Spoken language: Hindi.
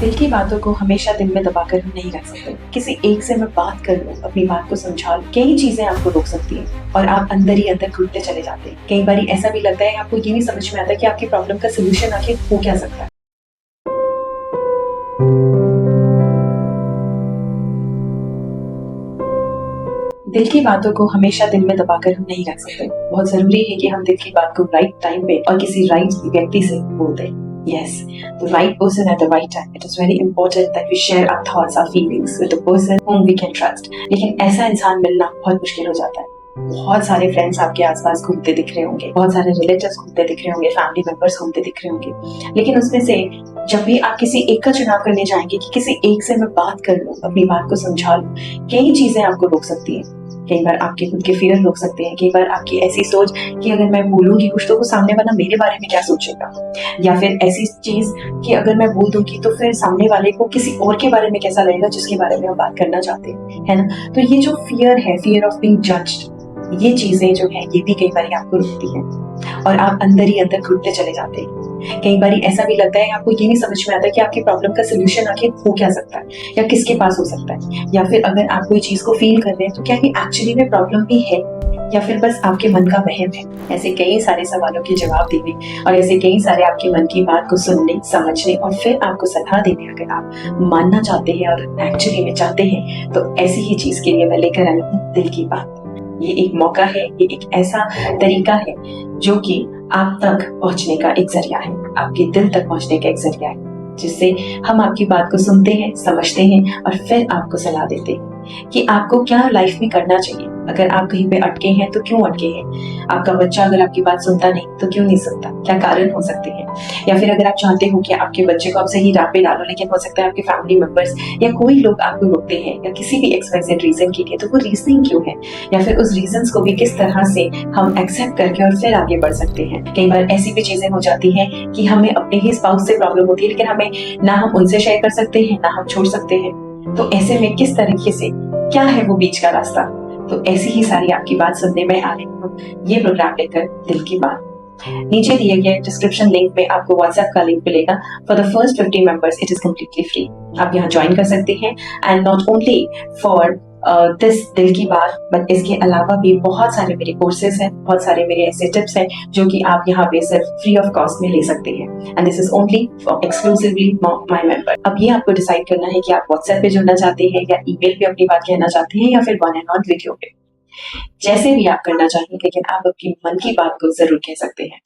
दिल की बातों को हमेशा दिल में दबाकर हम नहीं रख सकते। किसी एक से मैं बात कर लूं, अपनी बात को समझा लूं, कई चीजें आपको रोक सकती हैं और आप अंदर ही अंदर घुटते चले जाते हैं। कई बार ऐसा भी लगता है आपको ये नहीं समझ में आता कि आपकी प्रॉब्लम का सोल्यूशन आखिर हो क्या सकता है। दिल की बातों को हमेशा दिल में दबाकर हम नहीं रख सकते। बहुत जरूरी है कि हम दिल की बात को राइट टाइम पे और किसी राइट व्यक्ति से बोल दें। Yes, the right person at the right time. It is very important that we share our thoughts, our feelings with the person whom we can trust. लेकिन ऐसा इंसान मिलना बहुत मुश्किल हो जाता है। बहुत सारे फ्रेंड्स आपके आसपास घूमते दिख रहे होंगे, बहुत सारे रिलेटिव्स घूमते दिख रहे होंगे, फैमिली मेंबर्स घूमते दिख रहे होंगे, लेकिन उसमें से जब भी आप किसी एक का चुनाव करने जाएंगे कि किसी एक से मैं बात कर लूं, अपनी बात को समझा लूं, कई चीजें आपको रोक सकती हैं। कई बार आपके खुद के फियर रोक सकते हैं। कई बार आपकी ऐसी सोच कि अगर मैं बोलूंगी कुछ तो वो सामने वाला मेरे बारे में क्या सोचेगा, या फिर ऐसी चीज कि अगर मैं बोल दूंगी तो फिर सामने वाले को किसी और के बारे में कैसा लगेगा जिसके बारे में हम बात करना चाहते हैं, है ना। तो ये जो फियर है, फियर ऑफ बीइंग जज्ड, ये चीजें जो है ये भी कई बार आपको रोकती है और आप अंदर ही अंदर घुटते चले जाते हैं। कई बार ऐसा भी लगता है आपको ये नहीं समझ में आता कि आपकी प्रॉब्लम का सोल्यूशन आखिर हो क्या सकता है या किसके पास हो सकता है, या फिर अगर आप कोई चीज को फील कर रहे हैं तो क्या ये एक्चुअली में प्रॉब्लम भी है या फिर बस आपके मन का वहम है। ऐसे कई सारे सवालों के जवाब देने और ऐसे कई सारे आपके मन की बात को सुनने, समझने और फिर आपको सलाह देने अगर आप मानना चाहते हैं और एक्चुअली में चाहते हैं, तो ऐसी ही चीज के लिए मैं लेकर आई हूँ दिल की बात। ये एक मौका है, ये एक ऐसा तरीका है जो कि आप तक पहुंचने का एक जरिया है, आपके दिल तक पहुंचने का एक जरिया है, जिससे हम आपकी बात को सुनते हैं, समझते हैं और फिर आपको सलाह देते हैं कि आपको क्या लाइफ में करना चाहिए। अगर आप कहीं पे अटके हैं तो क्यों अटके हैं, आपका बच्चा अगर आपकी बात सुनता नहीं तो क्यों नहीं सुनता, क्या कारण हो सकते हैं, या फिर अगर आप चाहते हो कि आपके बच्चे को आप सही राह पे डालो लेकिन हो सकता है आपके फैमिली मेंबर्स या कोई लोग आपको रोकते हैं या किसी भी एक्सवाइजेड रीजन के लिए, तो वो रीजनिंग क्यों है, या फिर उस रीजंस को भी किस तरह से हम एक्सेप्ट करके और फिर आगे बढ़ सकते हैं। कई बार ऐसी भी चीजें हो जाती हैं कि हमें अपने ही स्पाउस से प्रॉब्लम होती है लेकिन हमें ना हम उनसे शेयर कर सकते हैं ना हम छोड़ सकते हैं। तो ऐसे में किस तरीके से, क्या है वो बीच का रास्ता, तो ऐसी ही सारी आपकी बात सुनने में आ रही हूँ ये प्रोग्राम लेकर दिल की बात। नीचे दिए गए डिस्क्रिप्शन लिंक में आपको व्हाट्सएप का लिंक मिलेगा। For the first 50 members it is completely free. आप यहाँ ज्वाइन कर सकते हैं and not only for this दिल की बात, बट इसके अलावा भी बहुत सारे मेरे कोर्सेज हैं, बहुत सारे मेरे ऐसे टिप्स हैं जो कि आप यहाँ पे सिर्फ फ्री ऑफ कॉस्ट में ले सकते हैं and this is only for exclusively my member. अब ये आपको डिसाइड करना है कि आप व्हाट्सएप पे जुड़ना चाहते हैं या ईमेल पे अपनी बात कहना चाहते हैं या फिर वन एंड ऑन वीडियो पे, जैसे भी आप करना चाहिए, लेकिन आप अपनी मन की बात को जरूर कह सकते हैं।